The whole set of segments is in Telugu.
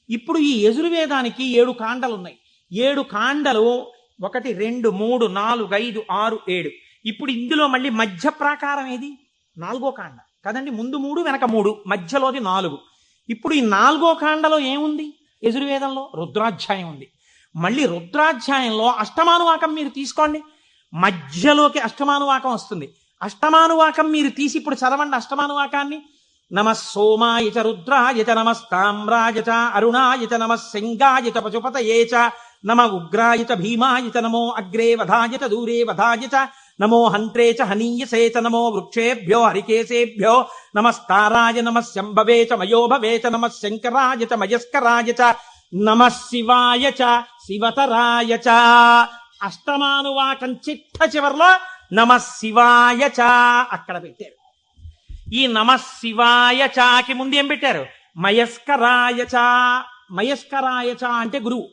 ఇప్పుడు ఈ యజుర్వేదానికి 7 కాండలు ఉన్నాయి. 7 కాండలు 1 2 3 4 5 6 7. ఇప్పుడు ఇందులో మళ్ళీ మధ్య ప్రాకారం ఏది? 4వ కాండ కదండి. ముందు 3 వెనక 3, మధ్యలోది 4. ఇప్పుడు ఈ 4వ కాండలో ఏముంది? యజుర్వేదంలో రుద్రాధ్యాయం ఉంది. మళ్ళీ రుద్రాధ్యాయంలో అష్టమానువాకం మీరు తీసుకోండి, మధ్యలోకి అష్టమానువాకం వస్తుంది. అష్టమానువాకం మీరు తీసి ఇప్పుడు చదవండి అష్టమానువాకాన్ని. నమ సోమాయ చ రుద్రాయ చ నమస్తామ్రాయ చ అరుణాయ చ నమ సింగాయ చ పశుపతయే చ నమ ఉగ్రాయ చ భీమాయ చ నమో అగ్రే వధాయ చ దూరే వధాయ చ నమో హంత్రే చ హనీయసే చ నమో వృక్షేభ్యో హరికేశేభ్యో నమస్తారాయ నమ శంభవే చ మయోభవే చ నమ శంకరాయ చ మయస్కరాయ చ నమ శివాయ చ శివతరాయ చ. అష్టమానువాకం చిట్ట చివర్లో నమ శివాయ చ అక్కడ పెట్టారు. ఈ నమ శివాయ చాకి ముందు ఏం పెట్టారు? మయస్కరాయ చ. మయస్కరాయ చ అంటే గురువు.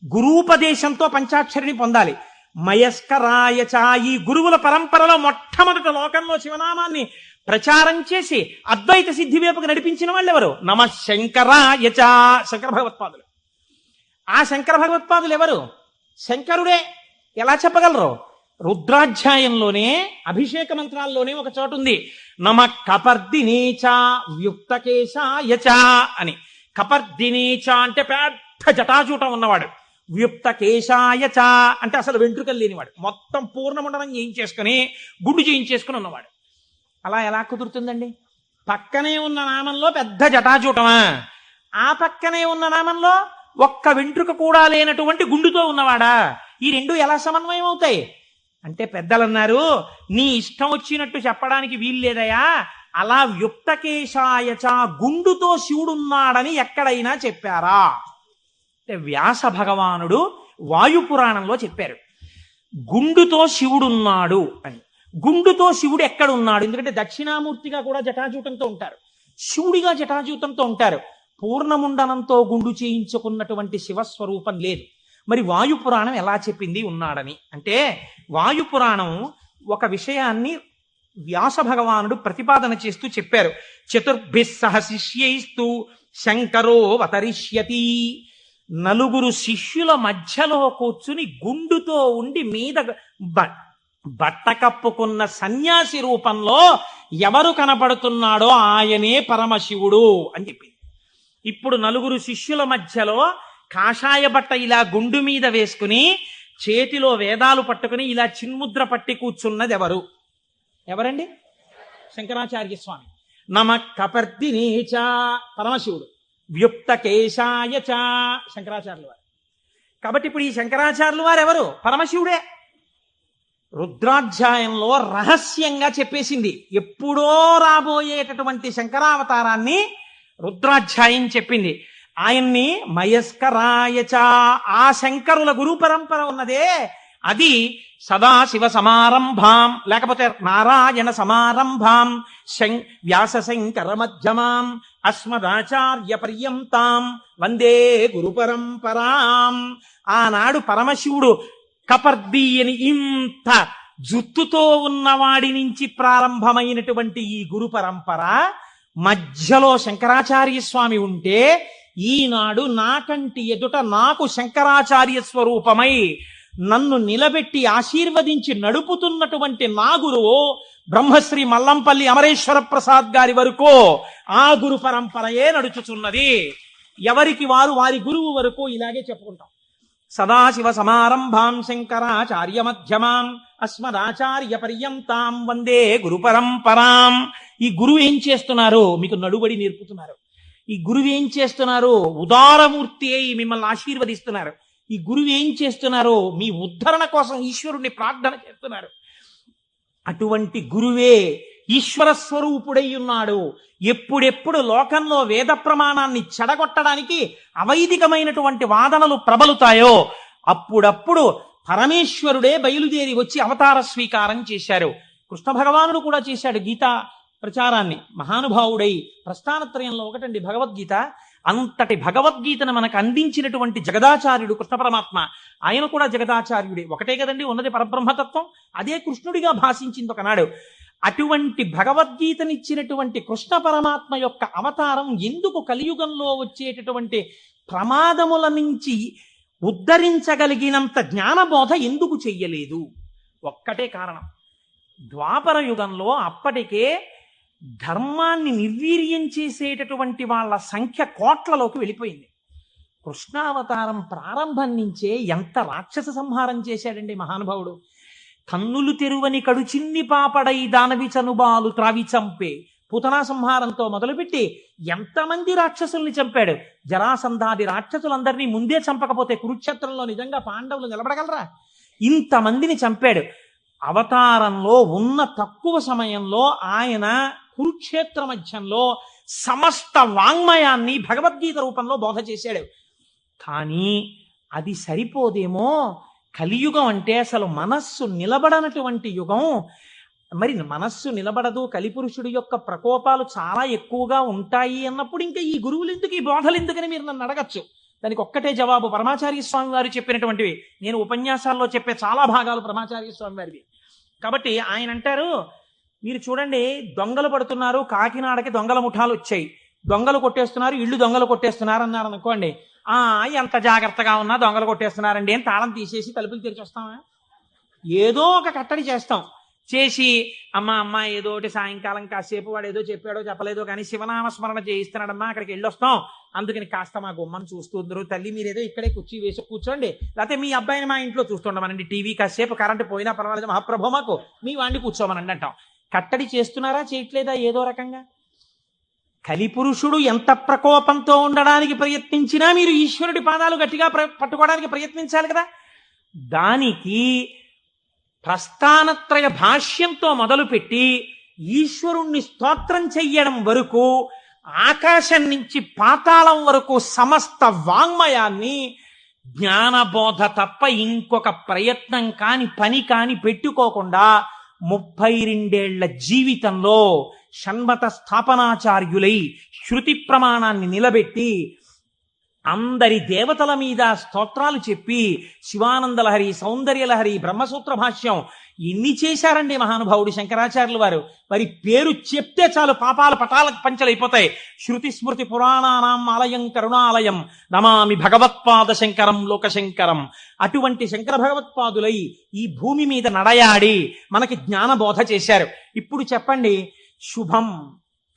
గురూపదేశంతో పంచాక్షరిని పొందాలి. మయస్కరాయ చ ఈ గురువుల పరంపరలో మొట్టమొదట లోకంలో శివనామాన్ని ప్రచారం చేసి అద్వైత సిద్ధి వైపుకు నడిపించిన వాళ్ళు ఎవరు? నమ శంకరాయ చ. శంకర భగవత్పాదులు. ఆ శంకర భగవత్పాదులు ఎవరు? శంకరుడే. ఎలా చెప్పగలరు? రుద్రాధ్యాయంలోనే అభిషేక మంత్రాల్లోనే ఒక చోటు ఉంది, నమ కపర్దినేచ వ్యుక్తకేశాయ చ అని. కపర్దినేచ అంటే పెద్ద జటాజూటం ఉన్నవాడు, వ్యుక్తకేశాయ చ అంటే అసలు వెంట్రుకలు లేనివాడు, మొత్తం పూర్ణమండలం చేయించేసుకుని గుండు చేయించేసుకుని ఉన్నవాడు. అలా ఎలా కుదురుతుందండి? పక్కనే ఉన్న నామంలో పెద్ద జటాజూటమా, ఆ పక్కనే ఉన్న నామంలో ఒక్క వెంట్రుక కూడా లేనటువంటి గుండుతో ఉన్నవాడా? ఈ రెండు ఎలా సమన్వయం అవుతాయి అంటే పెద్దలన్నారు, నీ ఇష్టం వచ్చినట్టు చెప్పడానికి వీల్లేదయా, అలా వ్యుక్తకేశాయచ గుండుతో శివుడున్నాడని ఎక్కడైనా చెప్పారా అంటే వ్యాస భగవానుడు వాయుపురాణంలో చెప్పారు గుండుతో శివుడున్నాడు అని. గుండుతో శివుడు ఎక్కడున్నాడు? ఎందుకంటే దక్షిణామూర్తిగా కూడా జటాజూటంతో ఉంటారు, శివుడిగా జటాజూతంతో ఉంటారు. పూర్ణముండనంతో గుండు చేయించుకున్నటువంటి శివస్వరూపం లేదు. మరి వాయుపురాణం ఎలా చెప్పింది ఉన్నాడని అంటే, వాయుపురాణం ఒక విషయాన్ని వ్యాస భగవానుడు ప్రతిపాదన చేస్తూ చెప్పారు. చతుర్భిః సహ శిష్యైస్తు శంకరో అవతరిష్యతి. 9 శిష్యుల మధ్యలో కూర్చుని గుండుతో ఉండి మీద బట్ట కప్పుకున్న సన్యాసి రూపంలో ఎవరు కనపడుతున్నాడో ఆయనే పరమశివుడు అని చెప్పింది. ఇప్పుడు 9 శిష్యుల మధ్యలో కాషాయ బట్ట ఇలా గుండు మీద వేసుకుని చేతిలో వేదాలు పట్టుకుని ఇలా చిన్ముద్ర పట్టి కూర్చున్నది ఎవరండి? శంకరాచార్య స్వామి. నమ కపర్దినేచ పరమశివుడు, వ్యుక్తకేశాయ చ శంకరాచార్యుల వారు. కాబట్టి ఇప్పుడు ఈ శంకరాచార్యుల వారు ఎవరు? పరమశివుడే. రుద్రాధ్యాయంలో రహస్యంగా చెప్పేసింది. ఎప్పుడో రాబోయేటటువంటి శంకరావతారాన్ని రుద్రాధ్యాయం చెప్పింది. ఆయన్ని మయస్కరాయచ, ఆ శంకరుల గురు పరంపర ఉన్నదే అది సదాశివ సమారంభాం లేకపోతే నారాయణ సమారంభాం వ్యాస శంకర మధ్యమాం అస్మదాచార్య పర్యంతాం వందే గురు పరంపరాం. ఆనాడు పరమశివుడు కపర్ది అని ఇంత జుత్తుతో ఉన్నవాడి నుంచి ప్రారంభమైనటువంటి ఈ గురు పరంపర మధ్యలో శంకరాచార్య స్వామి ఉంటే, ఈనాడు నాకంటి ఎదుట నాకు శంకరాచార్య స్వరూపమై నన్ను నిలబెట్టి ఆశీర్వదించి నడుపుతున్నటువంటి నా గురువు బ్రహ్మశ్రీ మల్లంపల్లి అమరేశ్వర ప్రసాద్ గారి వరకు ఆ గురు పరంపరయే నడుచుచున్నది. ఎవరికి వారి గురువు వరకు ఇలాగే చెప్పుకుంటాం. సదాశివ సమారంభాం శంకరాచార్య మధ్యమాం అస్మదాచార్య పర్యంతాం వందే గురు పరంపరాం. ఈ గురువు ఏం చేస్తున్నారు? మీకు నడుబడి నేర్పుతున్నారు. ఈ గురువు ఏం చేస్తున్నారు? ఉదారమూర్తి అయి మిమ్మల్ని ఆశీర్వదిస్తున్నారు. ఈ గురువు ఏం చేస్తున్నారు? మీ ఉద్ధరణ కోసం ఈశ్వరుణ్ణి ప్రార్థన చేస్తున్నారు. అటువంటి గురువే ఈశ్వర స్వరూపుడై ఉన్నాడు. ఎప్పుడెప్పుడు లోకంలో వేద ప్రమాణాన్ని చెడగొట్టడానికి అవైదికమైనటువంటి వాదనలు ప్రబలుతాయో అప్పుడప్పుడు పరమేశ్వరుడే బయలుదేరి వచ్చి అవతార స్వీకారం చేశారు. కృష్ణ భగవానుడు కూడా చేశాడు గీతా ప్రచారాన్ని. మహానుభావుడై ప్రస్థానత్రయంలో ఒకటండి భగవద్గీత. అంతటి భగవద్గీతను మనకు అందించినటువంటి జగదాచార్యుడు కృష్ణ పరమాత్మ. ఆయన కూడా జగదాచార్యుడే. ఒకటే కదండి ఉన్నది పరబ్రహ్మతత్వం. అదే కృష్ణుడిగా భాషించింది ఒకనాడు. అటువంటి భగవద్గీతనిచ్చినటువంటి కృష్ణ పరమాత్మ యొక్క అవతారం ఎందుకు కలియుగంలో వచ్చేటటువంటి ప్రమాదముల నుంచి ఉద్ధరించగలిగినంత జ్ఞానబోధ ఎందుకు చెయ్యలేదు? ఒక్కటే కారణం. ద్వాపర యుగంలో అప్పటికే ధర్మాన్ని నిర్వీర్యం చేసేటటువంటి వాళ్ళ సంఖ్య కోట్లలోకి వెళ్ళిపోయింది. కృష్ణావతారం ప్రారంభం నుంచే ఎంత రాక్షస సంహారం చేశాడండి మహానుభావుడు. కన్నులు తెరువని కడుచిన్ని పాపడై దానవి చనుబాలు త్రావి చంపే పూతనా సంహారంతో మొదలుపెట్టి ఎంతమంది రాక్షసుల్ని చంపాడు. జరాసంధాది రాక్షసులందరినీ ముందే చంపకపోతే కురుక్షేత్రంలో నిజంగా పాండవులు నిలబడగలరా? ఇంతమందిని చంపాడు. అవతారంలో ఉన్న తక్కువ సమయంలో ఆయన కురుక్షేత్ర మధ్యంలో సమస్త వాంగ్మయాన్ని భగవద్గీత రూపంలో బోధ చేశాడు. కానీ అది సరిపోదేమో. కలియుగం అంటే అసలు మనస్సు నిలబడనటువంటి యుగం. మరి మనస్సు నిలబడదు, కలిపురుషుడి యొక్క ప్రకోపాలు చాలా ఎక్కువగా ఉంటాయి అన్నప్పుడు ఇంకా ఈ గురువులు ఎందుకు, ఈ బోధలు ఎందుకని మీరు నన్ను అడగచ్చు. దానికి ఒక్కటే జవాబు పరమాచార్య స్వామి వారు చెప్పినటువంటివి. నేను ఉపన్యాసాల్లో చెప్పే చాలా భాగాలు పరమాచార్య స్వామి వారివి. కాబట్టి ఆయన అంటారు, మీరు చూడండి, దొంగలు పడుతున్నారు, కాకినాడకి దొంగల ముఠాలు వచ్చాయి, దొంగలు కొట్టేస్తున్నారు, ఇళ్ళు దొంగలు కొట్టేస్తున్నారు అన్నారు అనుకోండి. ఎంత జాగ్రత్తగా ఉన్నా దొంగలు కొట్టేస్తున్నారండి అని తాళం తీసేసి తలుపులు తెరిచి వస్తామా? ఏదో ఒక కట్టడి చేస్తాం. చేసి అమ్మ ఏదో ఒకటి సాయంకాలం కాసేపు వాడు ఏదో చెప్పాడో చెప్పలేదో కానీ శివనామస్మరణ చేయిస్తున్నాడమ్మా, అక్కడికి వెళ్ళొస్తాం, అందుకని కాస్త మా గుమ్మని చూస్తుందరు, తల్లి మీరేదో ఇక్కడే కుర్చీ వేసి కూర్చోండి, లేకపోతే మీ అబ్బాయిని మా ఇంట్లో చూస్తుండమనండి, టీవీ కాసేపు కరెంటు పోయినా పర్వాలేదు మహాప్రభు మాకు మీ వాడిని కూర్చోమనండి అంటాం. కట్టడి చేస్తున్నారా, చేయట్లేదా? ఏదో రకంగా. కలిపురుషుడు ఎంత ప్రకోపంతో ఉండడానికి ప్రయత్నించినా మీరు ఈశ్వరుడి పాదాలు గట్టిగా పట్టుకోవడానికి ప్రయత్నించాలి కదా. దానికి ప్రస్థానత్రయ భాష్యంతో మొదలుపెట్టి ఈశ్వరుణ్ణి స్తోత్రం చెయ్యడం వరకు, ఆకాశం నుంచి పాతాళం వరకు సమస్త వాంగ్మయాన్ని జ్ఞానబోధ తప్ప ఇంకొక ప్రయత్నం కాని పని కాని పెట్టుకోకుండా 32 జీవితంలో షణ్మత స్థాపనాచార్యులై శృతి ప్రమాణాన్ని నిలబెట్టి అందరి దేవతల మీద స్తోత్రాలు చెప్పి శివానందలహరి, సౌందర్యలహరి, బ్రహ్మసూత్ర భాష్యం ఎన్ని చేశారండి మహానుభావుడు శంకరాచార్యులు వారు. మరి పేరు చెప్తే చాలు పాపాల పటాల పంచలైపోతాయి. శృతి స్మృతి పురాణానాం ఆలయం కరుణాలయం నమామి భగవత్పాద శంకరం లోకశంకరం. అటువంటి శంకర భగవత్పాదులై ఈ భూమి మీద నడయాడి మనకి జ్ఞానబోధ చేశారు. ఇప్పుడు చెప్పండి, శుభం,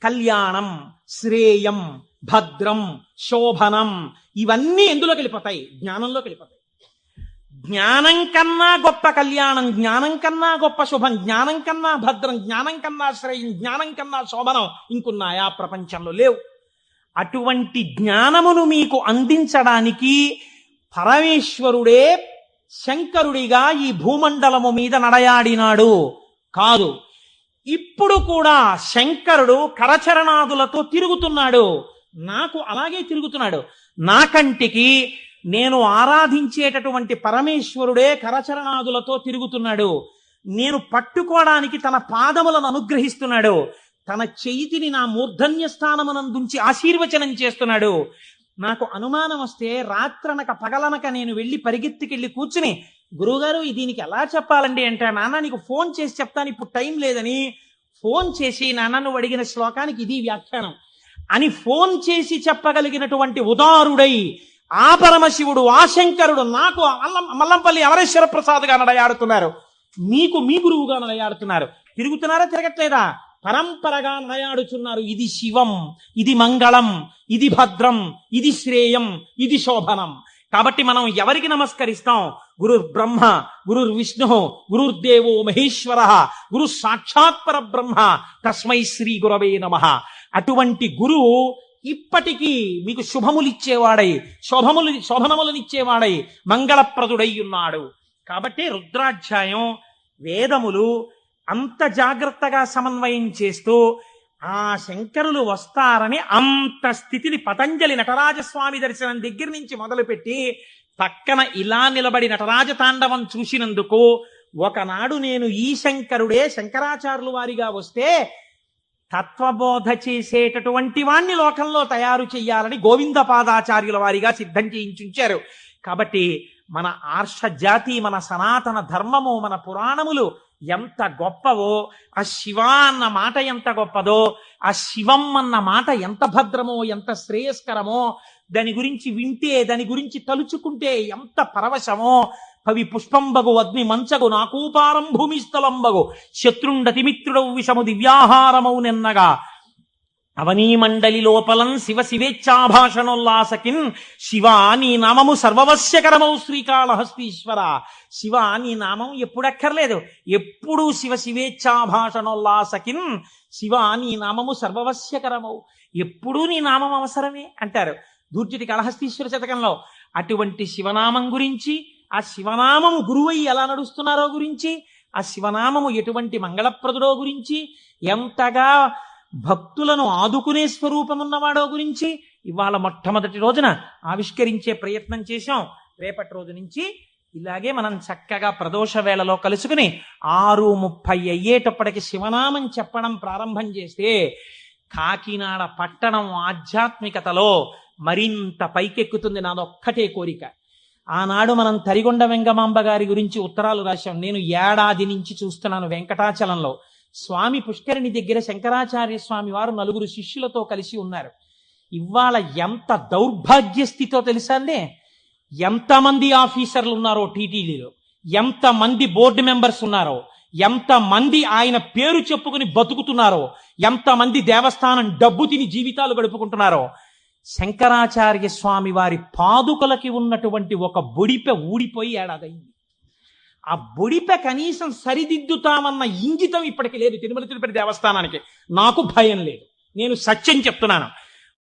కళ్యాణం, శ్రేయం, భద్రం, శోభనం ఇవన్నీ ఎందులోకి వెళ్ళిపోతాయి? జ్ఞానంలోకి వెళ్ళిపోతాయి. జ్ఞానం కన్నా గొప్ప కళ్యాణం, జ్ఞానం కన్నా గొప్ప శుభం, జ్ఞానం కన్నా భద్రం, జ్ఞానం కన్నా శ్రేయం, జ్ఞానం కన్నా శోభనం ఇంకున్నాయా? ప్రపంచంలో లేవు. అటువంటి జ్ఞానమును మీకు అందించడానికి పరమేశ్వరుడే శంకరుడిగా ఈ భూమండలము మీద నడయాడినాడు కాదు. ఇప్పుడు కూడా శంకరుడు కరచరణాదులతో తిరుగుతున్నాడు. నాకు అలాగే తిరుగుతున్నాడు. నా కంటికి నేను ఆరాధించేటటువంటి పరమేశ్వరుడే కరచరణాదులతో తిరుగుతున్నాడు. నేను పట్టుకోవడానికి తన పాదములను అనుగ్రహిస్తున్నాడు. తన చేతిని నా మూర్ధన్య స్థానమునందుంచి ఆశీర్వచనం చేస్తున్నాడు. నాకు అనుమానం వస్తే రాత్రనక పగలనక నేను వెళ్ళి పరిగెత్తికెళ్ళి కూర్చుని, గురువుగారు దీనికి ఎలా చెప్పాలండి అంటే, నాన్న నీకు ఫోన్ చేసి చెప్తాను, ఇప్పుడు టైం లేదని ఫోన్ చేసి, నాన్న నువ్వు అడిగిన శ్లోకానికి ఇది వ్యాఖ్యానం అని ఫోన్ చేసి చెప్పగలిగినటువంటి ఉదారుడై ఆ పరమశివుడు, ఆ శంకరుడు నాకు మల్లంపల్లి అమరేశ్వర ప్రసాద్గా నడయాడుతున్నారు. మీకు మీ గురువుగా నడయాడుతున్నారు. తిరుగుతున్నారా, తిరగట్లేదా? పరంపరగా నడయాడుచున్నారు. ఇది శివం, ఇది మంగళం, ఇది భద్రం, ఇది శ్రేయం, ఇది శోభనం. కాబట్టి మనం ఎవరికి నమస్కరిస్తాం? గురుర్ బ్రహ్మ, గురుర్ విష్ణు, గురుర్దేవో మహేశ్వర, గురు సాక్షాత్ పరబ్రహ్మ, తస్మై శ్రీ గురవే నమః. అటువంటి గురువు ఇప్పటికీ మీకు శుభములిచ్చేవాడై, శోభనములనిచ్చేవాడై, మంగళప్రదుడై ఉన్నాడు. కాబట్టి రుద్రాధ్యాయం, వేదములు అంత జాగ్రత్తగా సమన్వయం చేస్తూ ఆ శంకరులు వస్తారని అంత స్థితిని పతంజలి నటరాజస్వామి దర్శనం దగ్గర నుంచి మొదలుపెట్టి పక్కన ఇలా నిలబడి నటరాజ తాండవం చూసినందుకు, ఒకనాడు నేను ఈ శంకరుడే శంకరాచార్యులు వారిగా వస్తే తత్వబోధ చేసేటటువంటి వాణ్ణి లోకంలో తయారు చెయ్యాలని గోవిందపాదాచార్యుల వారిగా సిద్ధం చేయించుంచారు. కాబట్టి మన ఆర్ష జాతి, మన సనాతన ధర్మము, మన పురాణములు ఎంత గొప్పవో, ఆ శివ అన్న మాట ఎంత గొప్పదో, ఆ శివం అన్న మాట ఎంత భద్రమో, ఎంత శ్రేయస్కరమో దాని గురించి వింటే, దాని గురించి తలుచుకుంటే ఎంత పరవశమో. పవి పుష్పంబగు అగ్ని మంచగు నాకూపారం భూమిస్థలంబగు శత్రుండతిమిత్రుడవు విషము దివ్యాహారమౌ నిన్నగా అవనీ మండలి లోపలం శివ శివేచ్ఛాభాషణోల్లాసకిన్ శివ నీ నామము సర్వవశ్యకరమౌ శ్రీకాళహస్తీశ్వర. శివ నీ నామం ఎప్పుడక్కర్లేదు, ఎప్పుడూ శివ శివేచ్ఛాభాషణోల్లాసకిన్ శివ నీ నామము సర్వవశ్యకరమౌ, ఎప్పుడూ నీ నామం అవసరమే అంటారు దూర్జటి కాళహస్తీశ్వర శతకంలో. అటువంటి శివనామం గురించి, ఆ శివనామము గురువై ఎలా నడుస్తున్నారో గురించి, ఆ శివనామము ఎటువంటి మంగళప్రదుడో గురించి, ఎంతగా భక్తులను ఆదుకునే స్వరూపమున్నవాడో గురించి ఇవాళ మొట్టమొదటి రోజున ఆవిష్కరించే ప్రయత్నం చేశాం. రేపటి రోజు నుంచి ఇలాగే మనం చక్కగా ప్రదోష వేళలో కలుసుకుని 6:30 అయ్యేటప్పటికి శివనామం చెప్పడం ప్రారంభం చేస్తే కాకినాడ పట్టణం ఆధ్యాత్మికతలో మరింత పైకెక్కుతుంది. నాదొక్కటే కోరిక. ఆనాడు మనం తరిగొండ వెంగమాంబ గారి గురించి ఉత్తరాలు రాశాం. నేను ఏడాది నుంచి చూస్తున్నాను వెంకటాచలంలో స్వామి పుష్కరిణి దగ్గర శంకరాచార్య స్వామి వారు 4 శిష్యులతో కలిసి ఉన్నారు. ఇవాళ ఎంత దౌర్భాగ్య స్థితితో తెలుసా అండి? ఎంతమంది ఆఫీసర్లు ఉన్నారో టీటీడీలో, ఎంతమంది బోర్డు మెంబర్స్ ఉన్నారో, ఎంతమంది ఆయన పేరు చెప్పుకుని బతుకుతున్నారో, ఎంతమంది దేవస్థానం డబ్బు తిని జీవితాలు గడుపుకుంటున్నారో. శంకరాచార్య స్వామి వారి పాదుకలకి ఉన్నటువంటి ఒక బొడిపె ఊడిపోయి ఏడాదైంది. ఆ బొడిపె కనీసం సరిదిద్దుతామన్న ఇంగితం ఇప్పటికి లేదు తిరుమల తిరుపతి దేవస్థానానికి. నాకు భయం లేదు, నేను సత్యం చెప్తున్నాను.